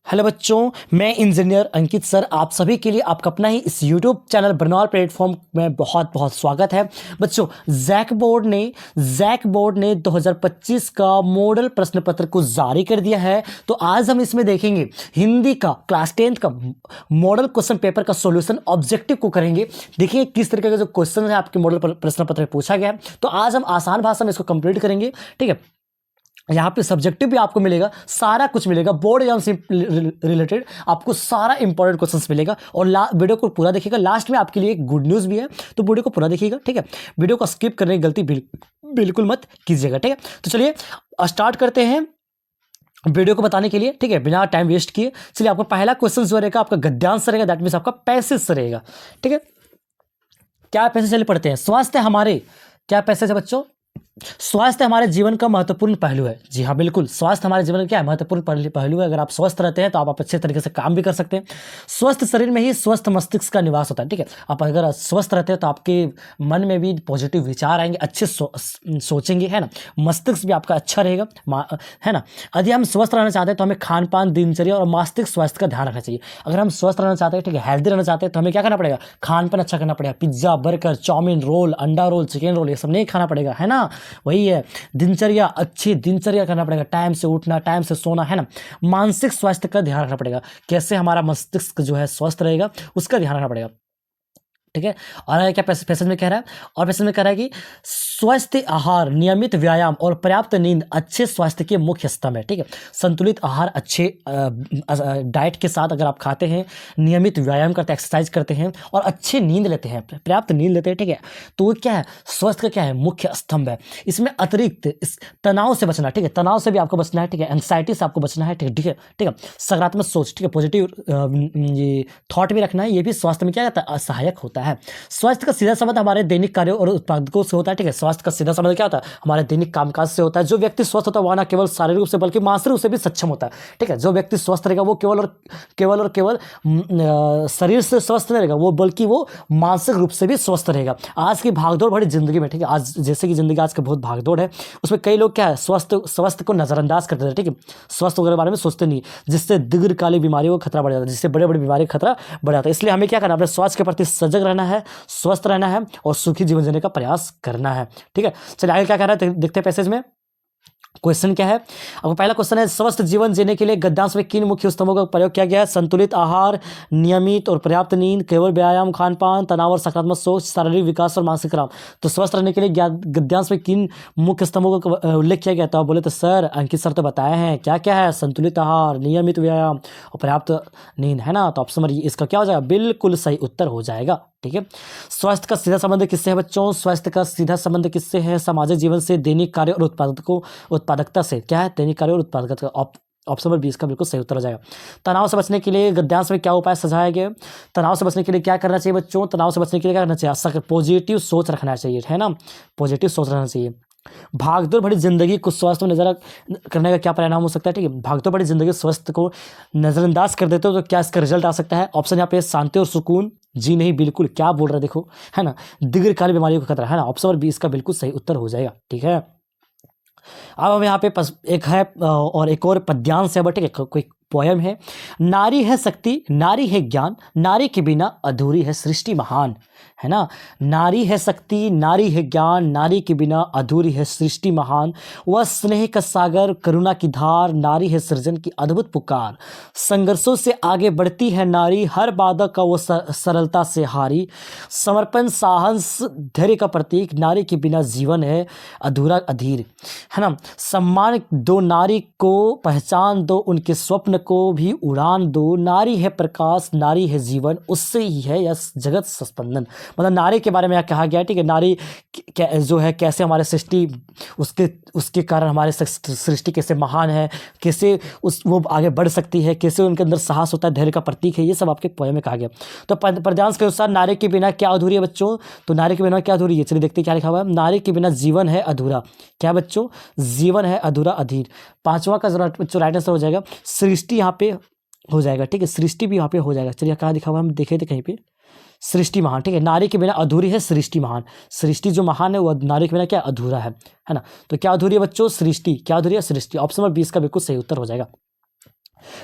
Hello बच्चों, मैं engineer अंकित sir आप सभी के लिए आपका अपना ही इस यूट्यूब चैनल बरनौल प्लेटफॉर्म में बहुत बहुत स्वागत है। बच्चों, जैक बोर्ड ने 2025 का मॉडल प्रश्न पत्र को जारी कर दिया है। तो आज हम इसमें देखेंगे हिंदी का क्लास 10 का मॉडल क्वेश्चन पेपर का सॉल्यूशन ऑब्जेक्टिव को करेंगे। देखिए किस तरीके का जो क्वेश्चन है आपके मॉडल प्रश्न पत्र में पूछा गया है। तो आज हम आसान भाषा में इसको कंप्लीट करेंगे। ठीक है, यहाँ पे सब्जेक्टिव भी आपको मिलेगा, सारा कुछ मिलेगा, बोर्ड एग्जाम से रिलेटेड आपको सारा इंपॉर्टेंट क्वेश्चंस मिलेगा। और वीडियो को पूरा देखिएगा, लास्ट में आपके लिए एक गुड न्यूज़ भी है, तो वीडियो को पूरा देखिएगा। ठीक है, वीडियो को स्किप करने की गलती बिल्कुल मत कीजिएगा। ठीक है, तो चलिए स्टार्ट करते हैं वीडियो को बताने के लिए। ठीक है, बिना टाइम वेस्ट किए चलिए, आपका पहला क्वेश्चन जो रहेगा आपका गद्यांश रहेगा, दैट मीन्स आपका पैसेज रहेगा। ठीक है, क्या पैसेज चलिए पढ़ते हैं। स्वास्थ्य हमारे, क्या पैसेज है बच्चों, स्वास्थ्य हमारे जीवन का महत्वपूर्ण पहलू है। जी हाँ, बिल्कुल, स्वास्थ्य हमारे जीवन का क्या है, महत्वपूर्ण पहलू है। अगर आप स्वस्थ रहते हैं तो आप अच्छे तरीके से काम भी कर सकते हैं। स्वस्थ शरीर में ही स्वस्थ मस्तिष्क का निवास होता है। ठीक है, आप अगर स्वस्थ रहते हैं तो आपके मन में भी पॉजिटिव विचार आएंगे, अच्छे सोचेंगे, है ना, मस्तिष्क भी आपका अच्छा रहेगा, है ना। यदि हम स्वस्थ रहना चाहते हैं तो हमें खान पान, दिनचर्या और मस्तिष्क स्वास्थ्य का ध्यान रखना चाहिए। अगर हम स्वस्थ रहना चाहते हैं, ठीक है, हेल्दी रहना चाहते हैं, तो हमें क्या करना पड़ेगा, खान पान अच्छा करना पड़ेगा। पिज्जा, बर्गर, चाउमीन, रोल, अंडा रोल, चिकन रोल, ये सब नहीं खाना पड़ेगा, है ना। वही है, दिनचर्या, अच्छी दिनचर्या करना पड़ेगा, टाइम से उठना, टाइम से सोना, है ना। मानसिक स्वास्थ्य का ध्यान रखना पड़ेगा, कैसे हमारा मस्तिष्क जो है स्वस्थ रहेगा उसका ध्यान रखना पड़ेगा। ठीक है, और क्या पैसेज में कह रहा है, और पैसेज में कह रहा है कि स्वस्थ आहार, नियमित व्यायाम और पर्याप्त नींद अच्छे स्वास्थ्य के मुख्य स्तंभ है। ठीक है, संतुलित आहार, अच्छे डाइट के साथ अगर आप खाते हैं, नियमित व्यायाम करते हैं, एक्सरसाइज करते हैं और अच्छी नींद लेते हैं, पर्याप्त नींद लेते हैं, ठीक है, तो वो क्या है, स्वास्थ्य का क्या है, मुख्य स्तंभ है। इसमें अतिरिक्त इस तनाव से बचना, ठीक है, तनाव से भी आपको बचना है, ठीक है, एंग्जाइटी से आपको बचना है, ठीक है, ठीक है, सकारात्मक सोच, ठीक है, पॉजिटिव ये थॉट भी रखना है, ये भी स्वास्थ्य में क्या रहता है, सहायक होता है। स्वास्थ्य का सीधा संबंध हमारे दैनिक कार्यों और उत्पादकों से होता है। ठीक है, स्वास्थ्य का सीधा संबंध क्या होता है, हमारे दैनिक कामकाज से होता है। जो व्यक्ति स्वस्थ होता है वह न केवल शारीरिक रूप से बल्कि मानसिक रूप से भी सक्षम होता है। ठीक है, जो व्यक्ति स्वस्थ रहेगा वो केवल शरीर से स्वस्थ नहीं रहेगा, वो बल्कि वो मानसिक रूप से भी स्वस्थ रहेगा। आज की भागदौड़ भरी जिंदगी में, ठीक है, आज जैसे कि जिंदगी आज की बहुत भागदौड़ है, उसमें कई लोग क्या है, स्वास्थ्य को नजरअंदाज करते हैं। ठीक है, स्वास्थ्य वगैरह बारे में सोचते नहीं, जिससे दीर्घकालिक बीमारियों का खतरा बढ़ जाता है, जिससे बड़े बड़े बीमारी का खतरा बढ़ जाता है। इसलिए हमें क्या करना है, अपने स्वास्थ्य के प्रति सजग रहना है, स्वस्थ रहना है और सुखी जीवन जीने का प्रयास करना है। ठीक है, चलिए आगे क्या कह रहा है देखते हैं पैसेज में। क्वेश्चन क्या है, अब पहला क्वेश्चन है, स्वस्थ जीवन जीने के लिए गद्यांश में किन मुख्य स्तंभों का प्रयोग किया गया है। संतुलित आहार, नियमित और पर्याप्त नींद, केवल व्यायाम, खान पान, तनाव और सकारात्मक सोच, शारीरिक विकास और मानसिक आराम। तो स्वस्थ रहने के लिए गद्यांश में किन मुख्य स्तंभों का उल्लेख किया गया। तो आप बोले तो सर अंकित सर तो बताए हैं, क्या क्या है, संतुलित आहार, नियमित व्यायाम और पर्याप्त नींद, है ना। तो ऑप्शन नंबर इसका क्या हो जाएगा, बिल्कुल सही उत्तर हो जाएगा। ठीक है, स्वास्थ्य का सीधा संबंध किससे है बच्चों, स्वास्थ्य का सीधा संबंध किससे है, सामाजिक जीवन से, दैनिक कार्य और उत्पादकता से। क्या है, दैनिक कार्य और उत्पादकता। ऑप्शन नंबर 20 का बिल्कुल सही उत्तर हो जाएगा। तनाव से बचने के लिए गद्यांश में क्या उपाय सुझाया गया। तनाव से बचने के लिए क्या करना चाहिए बच्चों, तनाव से बचने के लिए क्या करना चाहिए, पॉजिटिव सोच रखना चाहिए, है ना, पॉजिटिव सोच रखना चाहिए। भागदौड़ भरी जिंदगी को स्वास्थ्य में नजर करने का क्या परिणाम हो सकता है। ठीक है, भागदौड़ भरी जिंदगी स्वास्थ्य को नजरअंदाज कर देते हो तो क्या इसका रिजल्ट आ सकता है। ऑप्शन यहाँ पे शांति और सुकून, जी नहीं, बिल्कुल, क्या बोल रहे देखो, है ना, दीर्घकालिक बीमारियों का खतरा, है ना। ऑप्शन नंबर 20 का बिल्कुल सही उत्तर हो जाएगा। ठीक है, अब हम यहाँ पे एक है और एक और पद्यांश है, बट ठीक है, कोई पोयम है। नारी है शक्ति, नारी है ज्ञान, नारी के बिना अधूरी है सृष्टि महान, है ना। नारी है शक्ति, नारी है ज्ञान, नारी के बिना अधूरी है सृष्टि महान। वह स्नेह का सागर, करुणा की धार, नारी है सृजन की अद्भुत पुकार। संघर्षों से आगे बढ़ती है नारी, हर बाधा का वो सरलता से हारी। समर्पण, साहस, धैर्य का प्रतीक, नारी के बिना जीवन है अधूरा अधीर, है ना। सम्मान दो नारी को, पहचान दो उनके स्वप्न को भी उड़ान दो। नारी है प्रकाश, नारी है जीवन, उससे ही है यह जगत स्पंदन। मतलब नारी के बारे में यहाँ कहा गया है। ठीक है, नारी जो है कैसे हमारे सृष्टि, उसके कारण हमारे सृष्टि कैसे महान है, कैसे वो आगे बढ़ सकती है, कैसे उनके अंदर साहस होता है, धैर्य का प्रतीक है, ये सब आपके पोएम में कहा गया। तो पद्यांश के अनुसार नारी के बिना क्या अधूरी है बच्चों, तो नारी के बिना क्या अधूरी है, चलिए देखते हैं क्या लिखा हुआ है। नारी के बिना जीवन है अधूरा, क्या बच्चों, जीवन है अधूरा अधीर। पांचवा का बच्चों राइट आंसर हो जाएगा सृष्टि, यहाँ पे हो जाएगा। ठीक है, सृष्टि भी यहाँ पे हो जाएगा। चलिए कहाँ लिखा हुआ हम देखे थे कहीं पे, सृष्टि महान। ठीक है, नारी के बिना अधूरी है सृष्टि महान, सृष्टि जो महान है वो नारी के बिना क्या अधूरा है ना। तो क्या अधूरी है बच्चों, सृष्टि, क्या अधूरी है, सृष्टि। ऑप्शन नंबर 20 का बिल्कुल सही उत्तर हो जाएगा।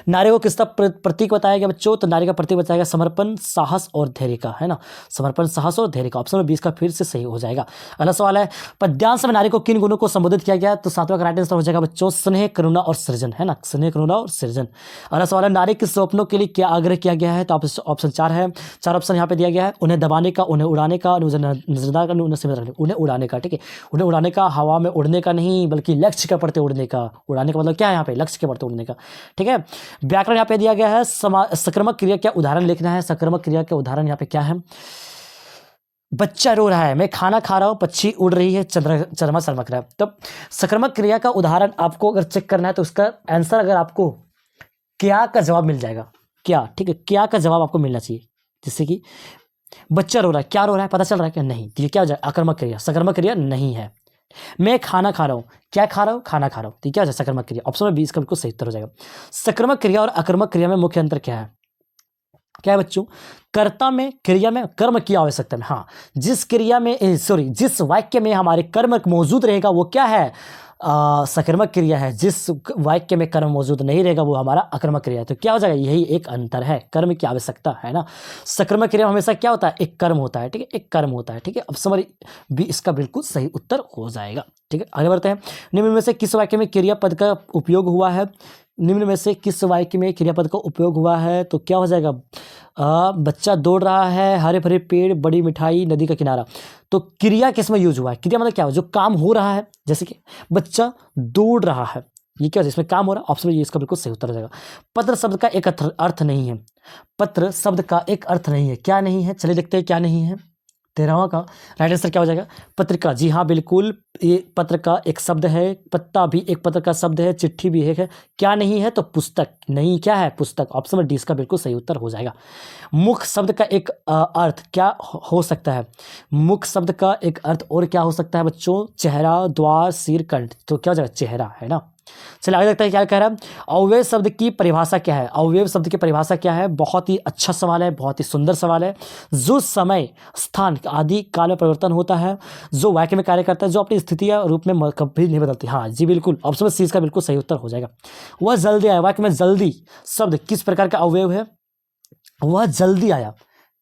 नारी को किसका प्रतीक बताया गया बच्चों? तो नारी का प्रतीक बताया गया समर्पण, साहस और धैर्य का, है ना, समर्पण, साहस और धैर्य का। ऑप्शन नंबर 20 का फिर से सही हो जाएगा। अगला सवाल है, पद्यांश में नारी को किन गुणों को संबोधित किया गया? तो 7वां का राइट आंसर हो जाएगा बच्चों स्नेह, करुणा और सृजन, है ना, स्नेह, करुणा और सृजन। अगला सवाल है, नारी के स्वप्नों के लिए क्या आग्रह किया गया है? तो ऑप्शन 4 है, 4 ऑप्शन यहाँ पे दिया गया है, उन्हें दबाने का, उन्हें उड़ाने का, नजरदार करने, उन्हें उड़ाने का, ठीक है, उन्हें उड़ाने का, हवा में उड़ने का नहीं बल्कि लक्ष्य के प्रति उड़ने का। उड़ाने का मतलब क्या है यहाँ पे? लक्ष्य के प्रति उड़ने का, ठीक है। व्याकरण यहाँ पे दिया गया है, सकर्मक क्रिया का उदाहरण लिखना है। सकर्मक क्रिया के उदाहरण यहाँ पे क्या है? बच्चा रो रहा है, मैं खाना खा रहा हूं, पक्षी उड़ रही है, चंद्रमा चमक रहा है। तो सकर्मक क्रिया का उदाहरण आपको अगर चेक करना है तो उसका आंसर अगर आपको क्या का जवाब मिल जाएगा, क्या, ठीक है, क्या का जवाब आपको मिलना चाहिए। जैसे कि बच्चा रो रहा है, क्या रो रहा है, पता चल रहा है क्या? नहीं, तो ये क्या हो जाएगा? आक्रामक क्रिया, सकर्मक क्रिया नहीं है। मैं खाना खा रहा हूं, क्या खा रहा हूं? खाना खा रहा हूं, तो क्या हो जाएगा? सकर्मक क्रिया। ऑप्शन नंबर 20 का बिल्कुल सही उत्तर हो जाएगा। सकर्मक क्रिया और आक्रामक क्रिया में मुख्य अंतर क्या है? क्या है बच्चों? कर्ता में, क्रिया में, कर्म की आवश्यकता में। हाँ, जिस क्रिया में जिस वाक्य में हमारे कर्म मौजूद रहेगा वो क्या है? सकर्मक क्रिया है। जिस वाक्य में कर्म मौजूद नहीं रहेगा वो हमारा आक्रामक क्रिया है। तो क्या हो जाएगा? यही एक अंतर है, कर्म की आवश्यकता, है ना। सकर्मक क्रिया में हमेशा क्या होता है? एक कर्म होता है, ठीक है, एक कर्म होता है, ठीक है। अब समझ भी इसका बिल्कुल सही उत्तर हो जाएगा, ठीक है। आगे बढ़ते हैं। निम्न में से किस वाक्य में क्रियापद का उपयोग हुआ है? निम्न में से किस वाक्य में क्रियापद का उपयोग हुआ है? तो क्या हो जाएगा? बच्चा दौड़ रहा है, हरे भरे पेड़, बड़ी मिठाई, नदी का किनारा। तो क्रिया किस में यूज हुआ है? क्रिया मतलब क्या हो? जो काम हो रहा है, जैसे कि बच्चा दौड़ रहा है, ये क्या है? इसमें काम हो रहा है। ऑप्शन ये इसका बिल्कुल सही उत्तर हो जाएगा। पत्र शब्द का एक अर्थ नहीं है। पत्र शब्द का एक अर्थ नहीं है, क्या नहीं है? चलिए देखते हैं क्या नहीं है। 13वां का राइट आंसर क्या हो जाएगा? पत्रिका। जी हाँ, बिल्कुल, ये पत्र का एक शब्द है, पत्ता भी एक पत्र का शब्द है, चिट्ठी भी एक है। क्या नहीं है? तो पुस्तक नहीं, क्या है? पुस्तक। ऑप्शन नंबर 20 का बिल्कुल सही उत्तर हो जाएगा। मुख शब्द का एक अर्थ क्या हो सकता है? मुख शब्द का एक अर्थ और क्या हो सकता है बच्चों? चेहरा, द्वार, सिर, कंठ। तो क्या हो जाएगा? चेहरा, है ना। चलिए आगे देखते हैं क्या कह रहा है। अवयव शब्द की परिभाषा क्या है? अवयव शब्द की परिभाषा क्या है? बहुत ही अच्छा सवाल है, बहुत ही सुंदर सवाल है। जो समय, स्थान आदि काल में परिवर्तन होता है, जो वाक्य में कार्य करता है, जो अपनी स्थिति या रूप में कभी नहीं बदलती। हाँ जी, बिल्कुल, ऑप्शन सी इसका बिल्कुल सही उत्तर हो जाएगा। वह जल्दी आया, वाक्य में जल्दी शब्द किस प्रकार का अवयव है? वह जल्दी आया,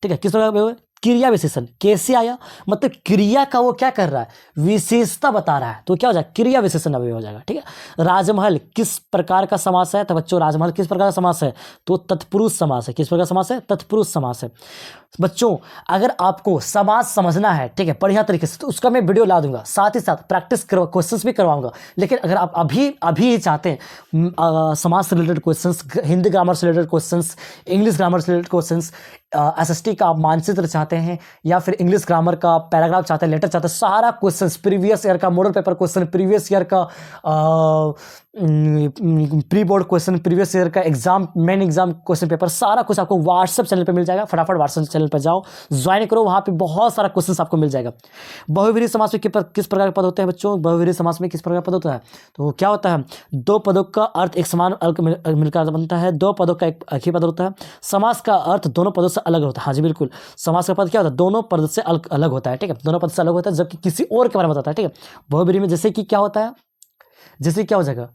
ठीक है, किस प्रकार का अवयव है? क्रिया विशेषण। कैसे आया? मतलब क्रिया का वो क्या कर रहा है? विशेषता बता रहा है, तो क्या हो जाएगा? क्रिया विशेषण अवयव हो जाएगा, ठीक है। राजमहल किस प्रकार का समास है? तो बच्चों राजमहल किस प्रकार का समास है? तो तत्पुरुष समास है। किस प्रकार का समास है? तत्पुरुष समास है। बच्चों अगर आपको समास समझना है, ठीक है, बढ़िया तरीके से, तो उसका मैं वीडियो ला दूंगा, साथ ही साथ प्रैक्टिस क्वेश्चंस भी करवाऊंगा। लेकिन अगर आप अभी ही चाहते हैं समाज से रिलेटेड क्वेश्चंस, हिंदी ग्रामर से रिलेटेड क्वेश्चंस, इंग्लिश ग्रामर से रिलेटेड क्वेश्चंस, एसएसटी का मानचित्र चाहते हैं या फिर इंग्लिश ग्रामर का पैराग्राफ चाहते हैं, लेटर चाहते हैं, सारा क्वेश्चंस, प्रीवियस ईयर का model paper question, previous year का pre board question, previous year का exam, main exam question paper, सारा कुछ आपको व्हाट्सएप चैनल पे मिल जाएगा। फटाफट व्हाट्सएप चैनल पर जाओ, ज्वाइन करो, वहां पे बहुत सारा क्वेश्चन आपको मिल जाएगा। बहुव्रीहि समास में किस प्रकार के पद होते हैं बच्चों? बहुव्रीहि समास में किस प्रकार का पद होता है? तो क्या होता है? दो पदों का अर्थ एक समान अर्थ मिलकर बनता है। दो पदों का एक ही पद होता है। समास का अर्थ दोनों पदों से अलग होता है। हाँ जी बिल्कुल, समास का पद क्या होता है? दोनों पद से अलग होता है, ठीक है, दोनों पद से अलग होता है, जबकि किसी और के बारे में बताता है, ठीक है। बहुव्रीहि में जैसे कि क्या होता है? जैसे क्या हो जाएगा?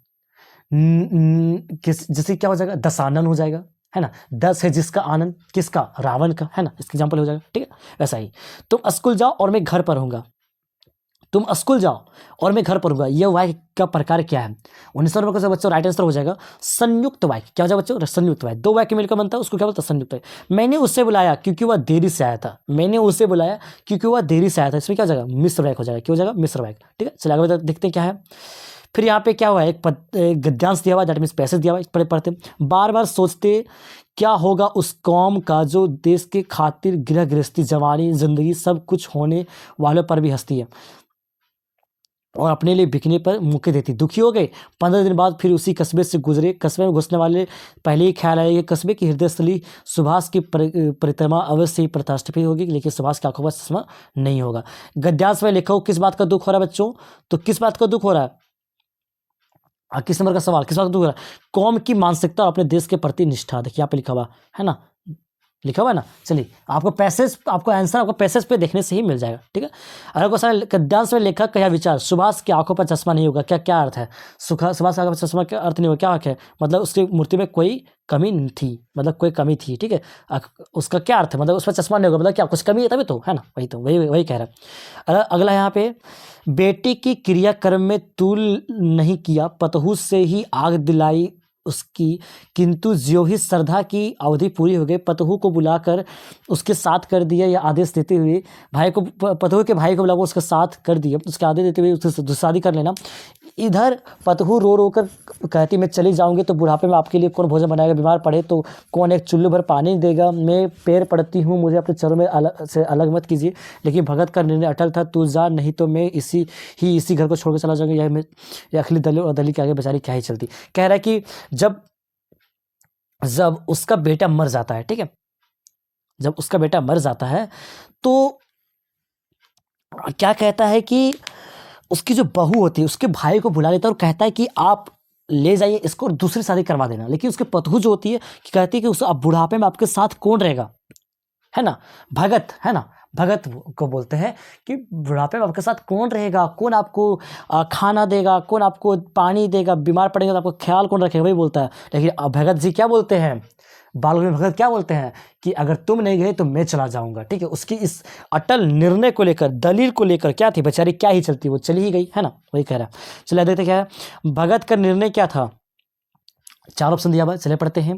जैसे क्या हो जाएगा? दशानन हो जाएगा, है ना। 10 है जिसका आनंद, किसका? रावण का, है ना, इसका एग्जाम्पल हो जाएगा, ठीक है। वैसा ही तुम स्कूल जाओ और मैं घर पर रहूंगा। तुम स्कूल जाओ और मैं घर पर रहूंगा, यह वाक्य का प्रकार क्या है? 1990 से बच्चों राइट आंसर हो जाएगा संयुक्त वाक्य। क्या हो जाएगा बच्चों? संयुक्त वाक्य। दो वाक्य मिलकर बनता है, उसको क्या बोलते हैं? संयुक्त वाक्य। मैंने उसे बुलाया क्योंकि वह देरी से आया था। मैंने उसे बुलाया क्योंकि वह देरी से आया था, इसमें क्या हो जाएगा? मिश्र वाक्य हो जाएगा। क्या हो जाएगा? मिश्र वाक्य, ठीक है। चलिए आगे देखते हैं क्या है। फिर यहाँ पे क्या हुआ है? एक गद्यांश दिया हुआ, दैट मीन्स पैसेज दिया हुआ है, पढ़ते बार बार सोचते क्या होगा उस कौम का जो देश के खातिर गृह गृहस्थी, जवानी, जिंदगी सब कुछ होने वालों पर भी हंसती है और अपने लिए बिकने पर मौके देती। दुखी हो गए। 15 दिन बाद फिर उसी कस्बे से गुजरे। कस्बे में घुसने वाले पहले ही ख्याल आया कि कस्बे की हृदयस्थली सुभाष की परिक्रमा अवश्य ही प्रतिष्ठित होगी, लेकिन सुभाष की आंखों पर चश्मा नहीं होगा। गद्यांश में लिखा हो किस बात का दुख हो रहा है बच्चों? तो किस बात का दुख हो रहा है? किस नंबर का सवाल? किस बात का दुख हो रहा है? कौम की मानसिकता और अपने देश के प्रति निष्ठा। देखिए यहाँ पे लिखा हुआ है ना, लिखा हुआ है ना। चलिए आपको पैसेज, आपको आंसर आपको पैसेज पे देखने से ही मिल जाएगा, ठीक है। अगर क्वेश्चन गद्यांश में लेखक का यह विचार सुभाष की आंखों पर चश्मा नहीं होगा, क्या क्या अर्थ है। सुभाष की आंखों पर चश्मा क्या अर्थ नहीं होगा, क्या अर्थ है, मतलब उसकी मूर्ति में कोई कमी थी, मतलब कोई कमी थी, ठीक है। उसका क्या अर्थ है, मतलब उस पर चश्मा नहीं होगा मतलब क्या कुछ कमी है तभी तो, है ना, वही तो वही वही कह रहा है। अगला यहाँ पे, बेटी की क्रियाक्रम में तूल नहीं किया, पतहू से ही आग दिलाई उसकी, किंतु ज्यों ही श्रद्धा की अवधि पूरी हो गई, पतहू को बुलाकर उसके साथ कर दिया, या आदेश देते हुए भाई को, पतहू के भाई को बुलाकर उसके साथ कर दिया, उसके आदेश देते हुए उससे शादी कर लेना। इधर पतहू रो रो कर कहती मैं चली जाऊंगी तो बुढ़ापे में आपके लिए कौन भोजन बनाएगा, बीमार पड़े तो कौन एक चुल्लू भर पानी देगा, मैं पैर पड़ती हूँ, मुझे अपने चरों में से अलग मत कीजिए। लेकिन भगत का निर्णय अटल था, तू जा नहीं तो मैं इसी घर को छोड़कर चला जाऊंगा। यह अखिली दली के आगे बेचारी क्या ही चलती। कह रहा है कि जब उसका बेटा मर जाता है, ठीक है, जब उसका बेटा मर जाता है तो क्या कहता है कि उसकी जो बहू होती है उसके भाई को बुला लेता है और कहता है कि आप ले जाइए इसको और दूसरी शादी करवा देना। लेकिन उसके पतहू जो होती है कि कहती है कि उस अब बुढ़ापे में आपके साथ कौन रहेगा, है ना, भगत, है ना, भगत को बोलते हैं कि बुढ़ापे में आपके साथ कौन रहेगा, कौन आपको खाना देगा, कौन आपको पानी देगा, बीमार पड़ेगा तो आपको ख्याल कौन रखेगा, वही बोलता है। लेकिन भगत जी क्या बोलते हैं, बाल गंगाधर भगत क्या बोलते हैं कि अगर तुम नहीं गए तो मैं चला जाऊंगा, ठीक है। उसकी इस अटल निर्णय को लेकर, दलील को लेकर क्या थी, बेचारी क्या ही चलती, वो चली ही गई, है ना, वही कह रहा है। चलिए देखते क्या है, भगत का निर्णय क्या था। 4 ऑप्शन दिया हुआ, चले पढ़ते हैं।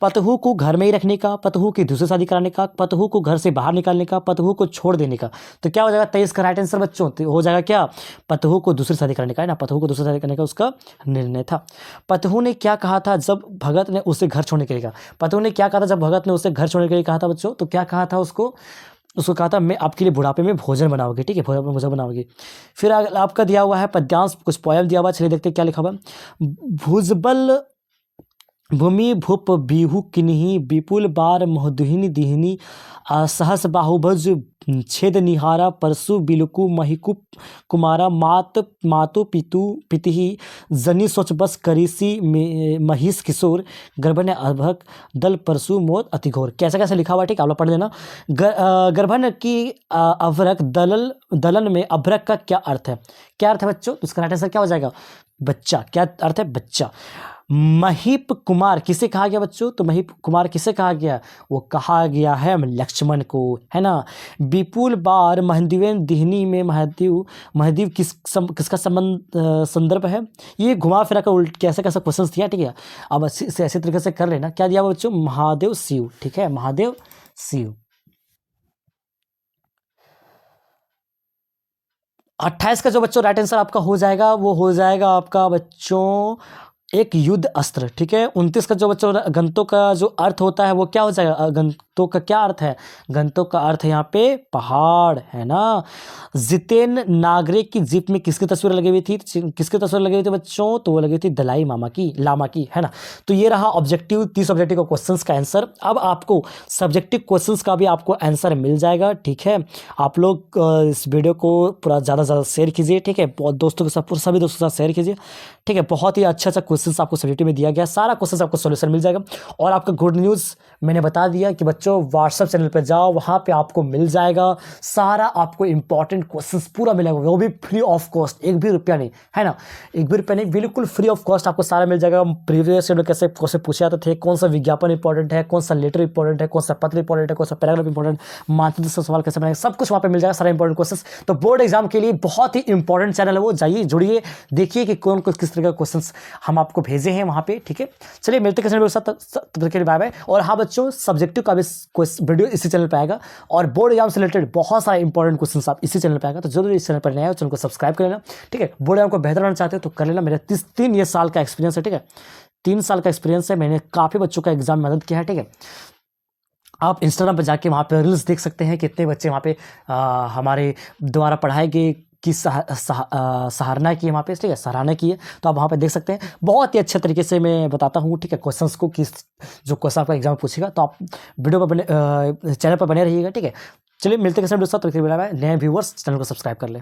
पतहू को घर में ही रखने का, पतहू की दूसरी शादी कराने का, पतहू को घर से बाहर निकालने का, पतहू को छोड़ देने का। तो क्या हो जाएगा 23 का राइट आंसर बच्चों, तो हो जाएगा क्या, पतहू को दूसरी शादी कराने का, है ना, पतहू को दूसरी शादी करने का उसका निर्णय था। पतहू ने क्या कहा था जब भगत ने उसे घर छोड़ने के लिए कहा, पतहू ने क्या कहा था जब भगत ने उसे घर छोड़ने के लिए कहा था बच्चों, तो क्या कहा था उसको कहा था मैं आपके लिए बुढ़ापे में भोजन बनाओगे, ठीक है, भोजन बनाओगे। फिर आपका दिया हुआ है पद्यांश, कुछ पोयम दिया हुआ, चलिए देखते क्या लिखा हुआ। भुजबल भूमि भूप बिहु किन्ही, विपुल बार महोदहिनी दिहनी, सहस बाहुभुज छेद निहारा, परसु बिलकु महिकु कुमारा, मातु पितिही, जनी सोच बस करीसी महिष किशोर, गर्भन अभक दल परसु मोद अति घोर। कैसे कैसे लिखा हुआ, ठीक है, आप लोग पढ़ लेना। गर्भन की अभरक दलन में अभरक का क्या अर्थ है, क्या अर्थ है बच्चों, तो इसका राइट आंसर क्या हो जाएगा, बच्चा। क्या अर्थ है, बच्चा। महीप कुमार किसे कहा गया बच्चों, तो महीप कुमार किसे कहा गया, वो कहा गया है लक्ष्मण को, है ना। विपुल बार महदीवेन दिहनी में महदीव किसका संदर्भ है, ये घुमा फिरा कर उल्ट कैसे कैसे क्वेश्चन दिया, ठीक है। अब ऐसे तरीके से कर लेना। क्या दिया बच्चों, महादेव शिव, ठीक है, महादेव शिव। 28 का जो बच्चों राइट आंसर आपका हो जाएगा वो हो जाएगा आपका बच्चों एक युद्ध अस्त्र, ठीक है। 29 का जो बच्चों गंतों का जो अर्थ होता है वो क्या हो जाएगा, गंतों का क्या अर्थ है, गंतों का अर्थ है यहाँ पे पहाड़, है ना। जितेन नागरे की जीप में किसकी तस्वीर लगी हुई थी, किसकी तस्वीर लगी हुई थी बच्चों, तो वो लगी थी दलाई लामा की, है ना। तो ये रहा ऑब्जेक्टिव 30 ऑब्जेक्टिव का क्वेश्चंस का आंसर। अब आपको सब्जेक्टिव क्वेश्चंस का भी आपको आंसर मिल जाएगा, ठीक है। आप लोग इस वीडियो को पूरा ज़्यादा से ज़्यादा शेयर कीजिए, ठीक है, बहुत दोस्तों के साथ, सभी दोस्तों के साथ शेयर कीजिए, ठीक है। बहुत ही अच्छा क्वेश्चंस आपको सब्जेक्टिव में दिया गया, सारा क्वेश्चंस आपको सॉल्यूशन मिल जाएगा। और आपका गुड न्यूज़ मैंने बता दिया कि बच्चों व्हाट्सएप चैनल पे जाओ, वहाँ पे आपको मिल जाएगा सारा आपको इंपॉर्टेंट क्वेश्चंस पूरा मिलेगा, वो भी फ्री ऑफ कॉस्ट, एक भी रुपया नहीं, है ना, एक भी रुपया नहीं, बिल्कुल फ्री ऑफ कॉस्ट आपको सारा मिल जाएगा। प्रीवियस कैसे क्वेश्चन पूछे जाते थे, कौन सा विज्ञापन इंपॉर्टेंट है, कौन सा लेटर इंपॉर्टेंट है, कौन सा पत्र इंपॉर्टेंट है, कौन सा पैराग्राफ इंपॉर्टेंट, मात्र सवाल कैसे बनाएंगे, सब कुछ वहाँ पे मिल जाएगा, सारा इंपॉर्टेंट क्वेश्चंस। तो बोर्ड एग्जाम के लिए बहुत ही इंपॉर्टेंट चैनल है वो, जाइए जुड़िए, देखिए कि कौन किस तरह का क्वेश्चंस हम आपको भेजे हैं वहाँ पे, ठीक है। चलिए मिलते हैं किसी तब तक के लिए बाय बाय। और हाँ बच्चों, सब्जेक्टिव का भी वीडियो इसी चैनल पे आएगा और बोर्ड एग्जाम से रिलेटेड बहुत सारे इंपॉर्टेंट क्वेश्चंस आप इसी चैनल पे आएगा, तो जरूर इस चैनल पर नया हो चैनल को सब्सक्राइब कर लेना, ठीक है। बोर्ड एग्जाम को बेहतर बनाना चाहते हो तो कर लेना, मेरा 3 ये साल का एक्सपीरियंस है, ठीक है, 3 साल का एक्सपीरियंस है, मैंने काफ़ी बच्चों का एग्जाम में मदद किया है, ठीक है। आप इंस्टाग्राम पर जाके वहाँ पे रील्स देख सकते हैं, कितने बच्चे वहाँ पे हमारे द्वारा पढ़ाए गए की सराहना की है वहाँ पे, ठीक है, सराहना की है, तो आप वहाँ पे देख सकते हैं। बहुत ही अच्छे तरीके से मैं बताता हूँ, ठीक है, क्वेश्चंस को, किस जो क्वेश्चन आपका एग्जाम पूछेगा, तो आप वीडियो पर चैनल पर बने रहिएगा, ठीक है। चलिए मिलते हैं किसी दूसरा तरीके से, नए व्यूवर्स चैनल को सब्सक्राइब कर लें।